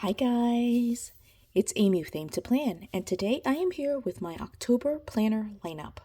Hi guys, it's Amy with Aim to Plan, and today I am here with my October planner lineup.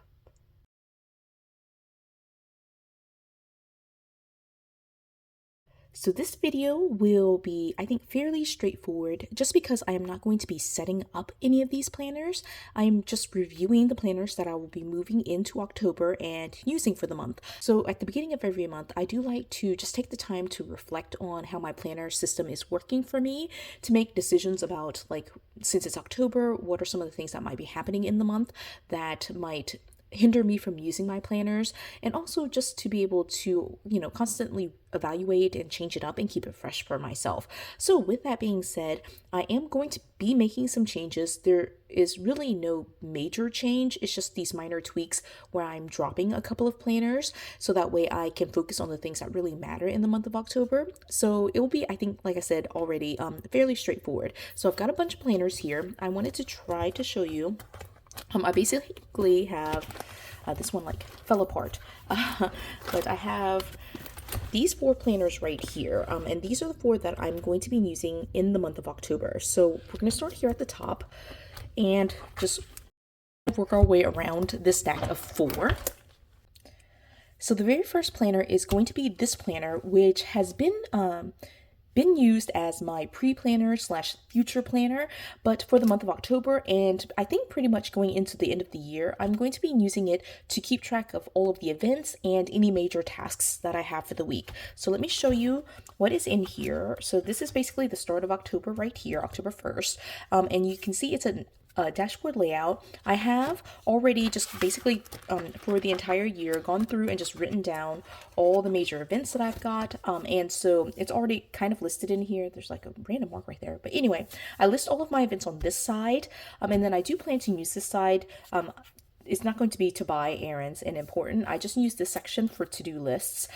So this video will be, I think, fairly straightforward just because I am not going to be setting up any of these planners. I am just reviewing the planners that I will be moving into October and using for the month. So at the beginning of every month, I do like to just take the time to reflect on how my planner system is working for me, to make decisions about, like, since it's October, what are some of the things that might be happening in the month that might hinder me from using my planners, and also just to be able to, constantly evaluate and change it up and keep it fresh for myself. So with that being said, I am going to be making some changes. There is really no major change. It's just these minor tweaks where I'm dropping a couple of planners so that way I can focus on the things that really matter in the month of October. So it will be, I think, like I said already, fairly straightforward. So I've got a bunch of planners here. I wanted to try to show you. I basically have this one like fell apart, but I have these four planners right here, and these are the four that I'm going to be using in the month of October. So we're going to start here at the top and just work our way around this stack of four. So the very first planner is going to be this planner, which has been used as my pre-planner slash future planner, but for the month of October, and I think pretty much going into the end of the year, I'm going to be using it to keep track of all of the events and any major tasks that I have for the week. So let me show you what is in here. So this is basically the start of October right here, October 1st, and you can see it's a dashboard layout. I have already just basically for the entire year gone through and just written down all the major events that I've got, and so it's already kind of listed in here. There's like a random mark right there, but anyway, I list all of my events on this side, and then I do plan to use this side. It's not going to be to buy errands and important. I just use this section for to-do lists.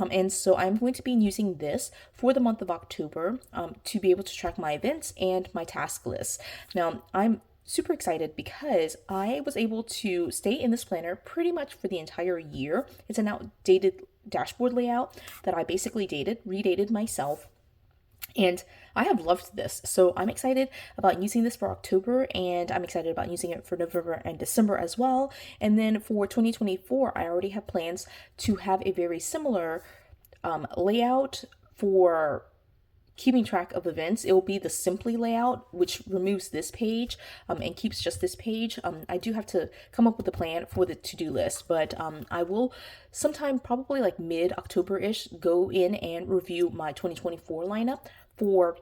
And so I'm going to be using this for the month of October to be able to track my events and my task lists. Now, I'm super excited because I was able to stay in this planner pretty much for the entire year. It's an outdated dashboard layout that I basically redated myself. And I have loved this. So I'm excited about using this for October, and I'm excited about using it for November and December as well. And then for 2024, I already have plans to have a very similar layout for keeping track of events. It will be the Simply layout, which removes this page and keeps just this page. I do have to come up with a plan for the to-do list, but I will sometime probably like mid-October-ish go in and review my 2024 lineup for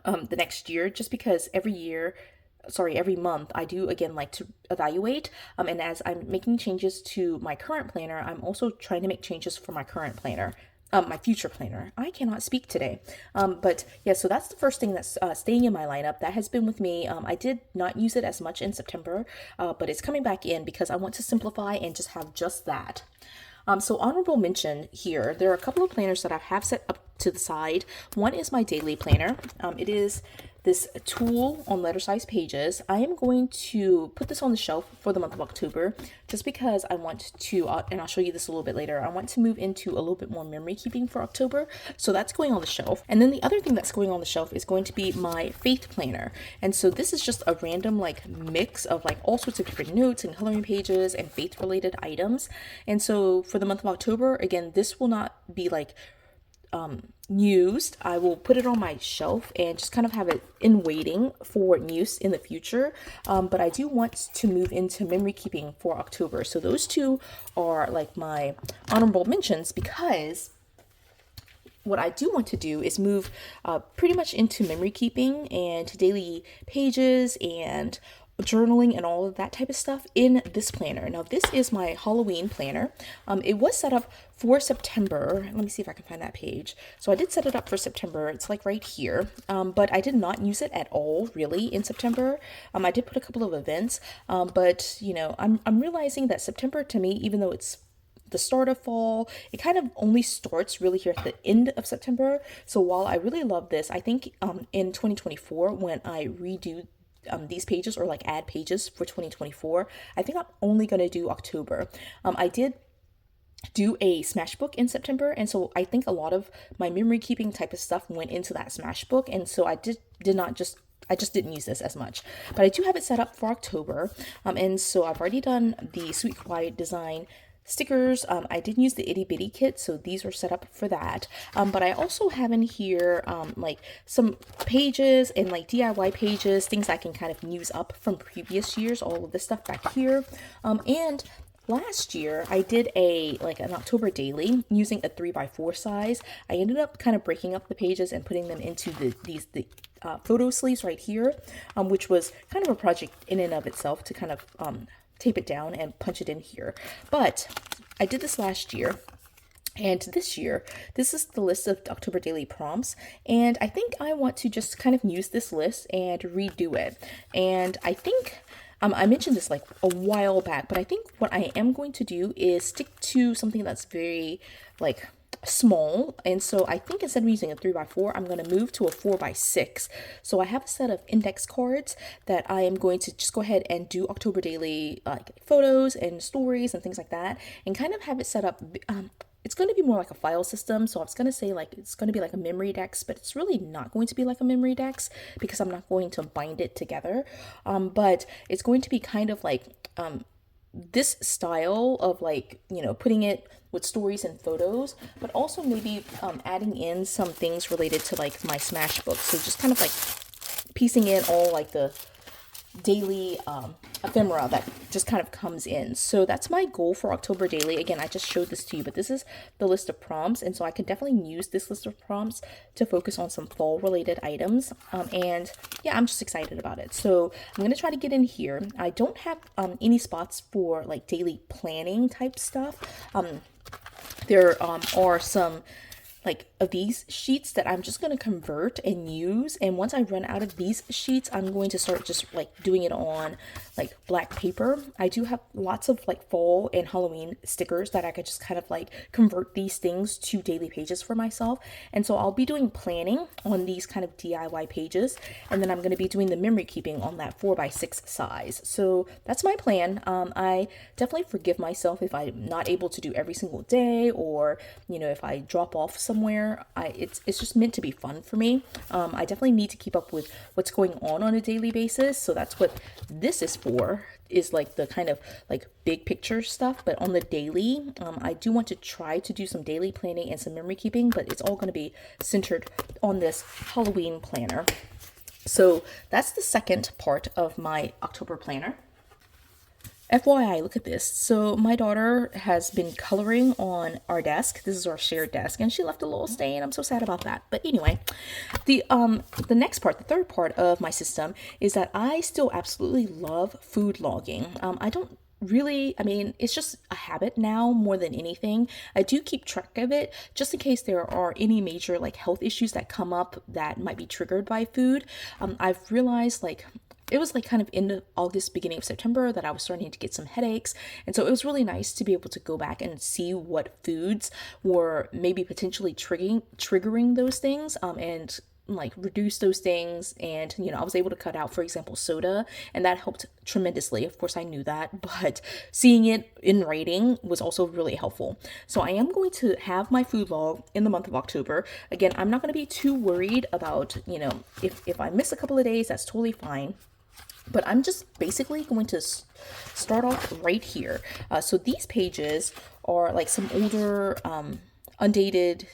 the next year, just because every month I do again like to evaluate, and as I'm making changes to my current planner, I'm also trying to make changes for my current planner, my future planner. I cannot speak today. But yeah, so that's the first thing that's staying in my lineup. That has been with me. I did not use it as much in September, but it's coming back in because I want to simplify and just have just that. So honorable mention here, there are a couple of planners that I have set up to the side. One is my daily planner. It is this tool on letter size pages. I am going to put this on the shelf for the month of October just because I want to, and I'll show you this a little bit later, I want to move into a little bit more memory keeping for October. So that's going on the shelf. And then the other thing that's going on the shelf is going to be my faith planner. And so this is just a random like mix of like all sorts of different notes and coloring pages and faith related items. And so for the month of October, again, this will not be like used. I will put it on my shelf and just kind of have it in waiting for use in the future. But I do want to move into memory keeping for October. So those two are like my honorable mentions, because what I do want to do is move pretty much into memory keeping and daily pages and journaling and all of that type of stuff in this planner. Now, this is my Halloween planner. It was set up for September. Let me see if I can find that page. So I did set it up for September. It's like right here, but I did not use it at all really in September. I did put a couple of events, but I'm realizing that September to me, even though it's the start of fall, it kind of only starts really here at the end of September. So while I really love this, I think in 2024, when I redo these pages or like add pages for 2024, I think I'm only going to do October. I did do a smash book in September, and so I think a lot of my memory keeping type of stuff went into that smash book, and so I did I just didn't use this as much, but I do have it set up for October. And so I've already done the Sweet Quiet design stickers. I didn't use the itty bitty kit, so these are set up for that. But I also have in here like some pages and like DIY pages, things I can kind of use up from previous years, all of this stuff back here. And last year I did an October daily using a 3x4 size. I ended up kind of breaking up the pages and putting them into the photo sleeves right here, which was kind of a project in and of itself to kind of tape it down and punch it in here. But I did this last year, and this year, this is the list of October daily prompts, and I think I want to just kind of use this list and redo it. And I think I mentioned this like a while back, but I think what I am going to do is stick to something that's very like small. And so I think instead of using a 3x4, I'm going to move to a 4x6. So I have a set of index cards that I am going to just go ahead and do October daily like photos and stories and things like that, and kind of have it set up. It's going to be more like a file system. So I was going to say like it's going to be like a memory dex, but it's really not going to be like a memory dex because I'm not going to bind it together. But it's going to be kind of like this style of like, putting it with stories and photos, but also maybe adding in some things related to like my Smash books. So just kind of like piecing in all like the daily ephemera that just kind of comes in. So that's my goal for October daily. Again, I just showed this to you, but this is the list of prompts, and so I can definitely use this list of prompts to focus on some fall related items. And yeah, I'm just excited about it. So I'm going to try to get in here. I don't have any spots for like daily planning type stuff. There are some like of these sheets that I'm just going to convert and use, and once I run out of these sheets, I'm going to start just like doing it on like black paper. I do have lots of like fall and Halloween stickers that I could just kind of like convert these things to daily pages for myself, and so I'll be doing planning on these kind of DIY pages, and then I'm going to be doing the memory keeping on that 4x6 size. So that's my plan. I definitely forgive myself if I'm not able to do every single day, or if I drop off somewhere. It's just meant to be fun for me. I definitely need to keep up with what's going on a daily basis, so that's what this is for, is like the kind of like big picture stuff. But on the daily, I do want to try to do some daily planning and some memory keeping, but it's all going to be centered on this Halloween planner. So that's the second part of my October planner. FYI, look at this. So my daughter has been coloring on our desk. This is our shared desk, and she left a little stain. I'm so sad about that. But anyway, the next part, the third part of my system, is that I still absolutely love food logging. I don't really, it's just a habit now more than anything. I do keep track of it just in case there are any major like health issues that come up that might be triggered by food. I've realized like it was like kind of in August, beginning of September, that I was starting to get some headaches. And so it was really nice to be able to go back and see what foods were maybe potentially triggering those things, and like reduce those things. And I was able to cut out, for example, soda, and that helped tremendously. Of course I knew that, but seeing it in writing was also really helpful. So I am going to have my food log in the month of October. Again, I'm not going to be too worried about if I miss a couple of days, that's totally fine. But I'm just basically going to start off right here. So these pages are like some older, undated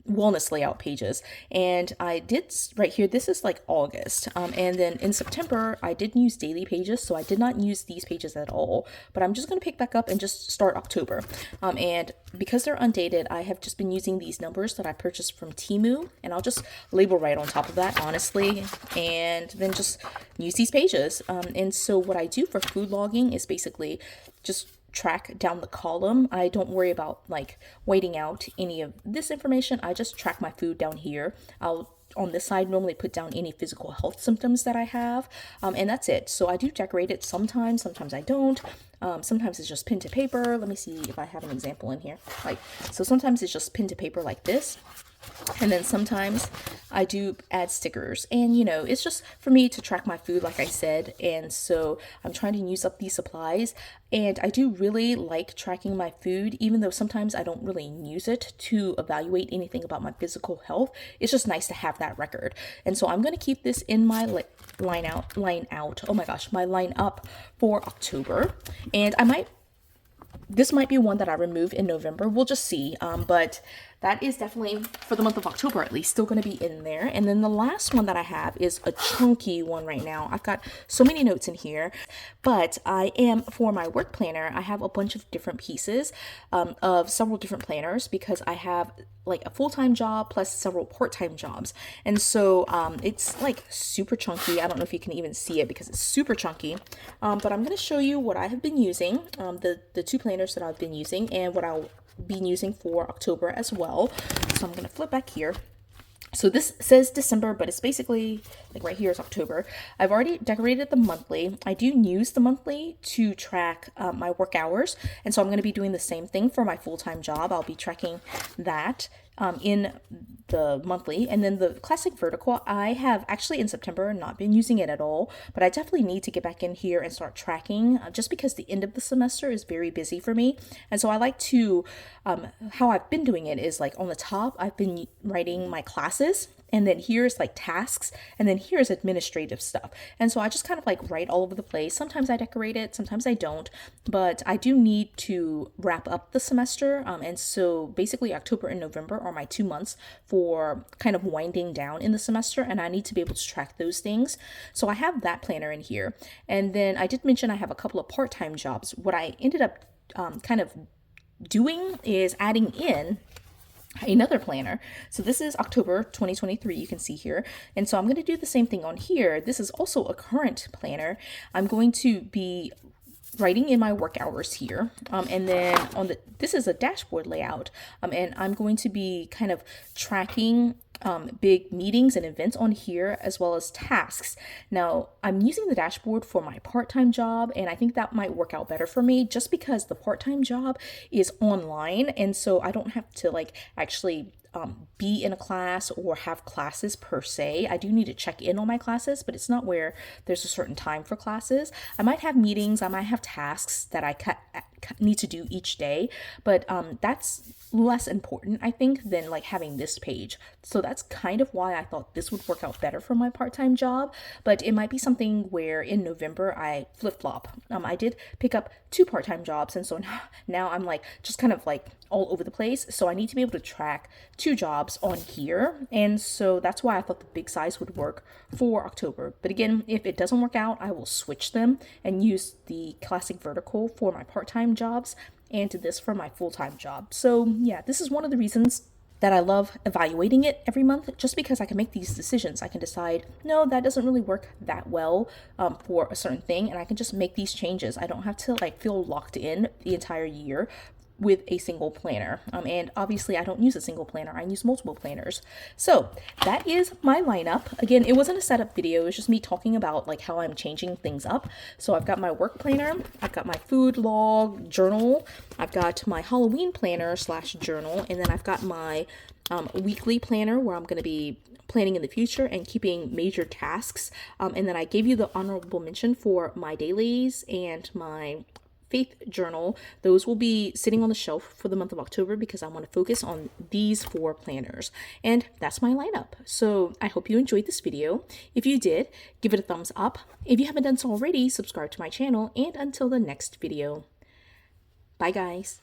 wellness layout pages, and I did right here, this is like August, and then in September I didn't use daily pages, so I did not use these pages at all. But I'm just going to pick back up and just start October, and because they're undated, I have just been using these numbers that I purchased from Temu, and I'll just label right on top of that, honestly, and then just use these pages. And so what I do for food logging is basically just track down the column. I don't worry about like whiting out any of this information. I just track my food down here. I'll on this side normally put down any physical health symptoms that I have, and that's it. So I do decorate it sometimes I don't. Sometimes it's just pen to paper. Let me see if I have an example in here. So sometimes it's just pen to paper like this. And then sometimes I do add stickers, and it's just for me to track my food, like I said. And so I'm trying to use up these supplies. And I do really like tracking my food, even though sometimes I don't really use it to evaluate anything about my physical health. It's just nice to have that record. And so I'm going to keep this in my line out. Oh my gosh, my line up for October. And this might be one that I remove in November. We'll just see. But that is definitely, for the month of October at least, still going to be in there. And then the last one that I have is a chunky one right now. I've got so many notes in here, but for my work planner, I have a bunch of different pieces of several different planners, because I have like a full-time job plus several part-time jobs. And so it's like super chunky. I don't know if you can even see it because it's super chunky. But I'm going to show you what I have been using, the two planners that I've been using, and what I'll be using for October as well. So I'm going to flip back here. So this says December, but it's basically like right here is October. I've already decorated the monthly. I do use the monthly to track my work hours. And so I'm going to be doing the same thing for my full-time job. I'll be tracking that in the monthly. And then the classic vertical, I have actually in September not been using it at all, but I definitely need to get back in here and start tracking, just because the end of the semester is very busy for me. And so I like to, how I've been doing it is like on the top, I've been writing my classes, and then here's like tasks, and then here's administrative stuff. And so I just kind of like write all over the place. Sometimes I decorate it, sometimes I don't, but I do need to wrap up the semester. And so basically October and November are my 2 months for kind of winding down in the semester, and I need to be able to track those things. So I have that planner in here. And then I did mention I have a couple of part-time jobs. What I ended up kind of doing is adding in another planner. So this is October 2023, you can see here. And so I'm going to do the same thing on here. This is also a current planner. I'm going to be writing in my work hours here. And then this is a dashboard layout. And I'm going to be kind of tracking big meetings and events on here, as well as tasks. Now, I'm using the dashboard for my part-time job, and I think that might work out better for me, just because the part-time job is online, and so I don't have to like actually be in a class or have classes per se. I do need to check in on my classes, but it's not where there's a certain time for classes. I might have meetings, I might have tasks that I need to do each day, but that's less important, I think, than like having this page. So that's kind of why I thought this would work out better for my part-time job, but it might be something where in November I flip-flop. I did pick up 2 part-time jobs, and so now I'm like just kind of like all over the place. So I need to be able to track 2 jobs on here, and so that's why I thought the big size would work for October. But again, if it doesn't work out, I will switch them and use the classic vertical for my part-time jobs and to this for my full-time job. So yeah, this is one of the reasons that I love evaluating it every month, just because I can make these decisions. I can decide, no, that doesn't really work that well for a certain thing, and I can just make these changes. I don't have to like feel locked in the entire year with a single planner. And obviously I don't use a single planner, I use multiple planners. So that is my lineup. Again, it wasn't a setup video, it was just me talking about like how I'm changing things up. So I've got my work planner, I've got my food log journal, I've got my Halloween planner / journal, and then I've got my weekly planner where I'm going to be planning in the future and keeping major tasks. And then I gave you the honorable mention for my dailies and my faith journal. Those will be sitting on the shelf for the month of October because I want to focus on these 4 planners. And that's my lineup. So I hope you enjoyed this video. If you did, give it a thumbs up. If you haven't done so already, subscribe to my channel. And until the next video, bye guys.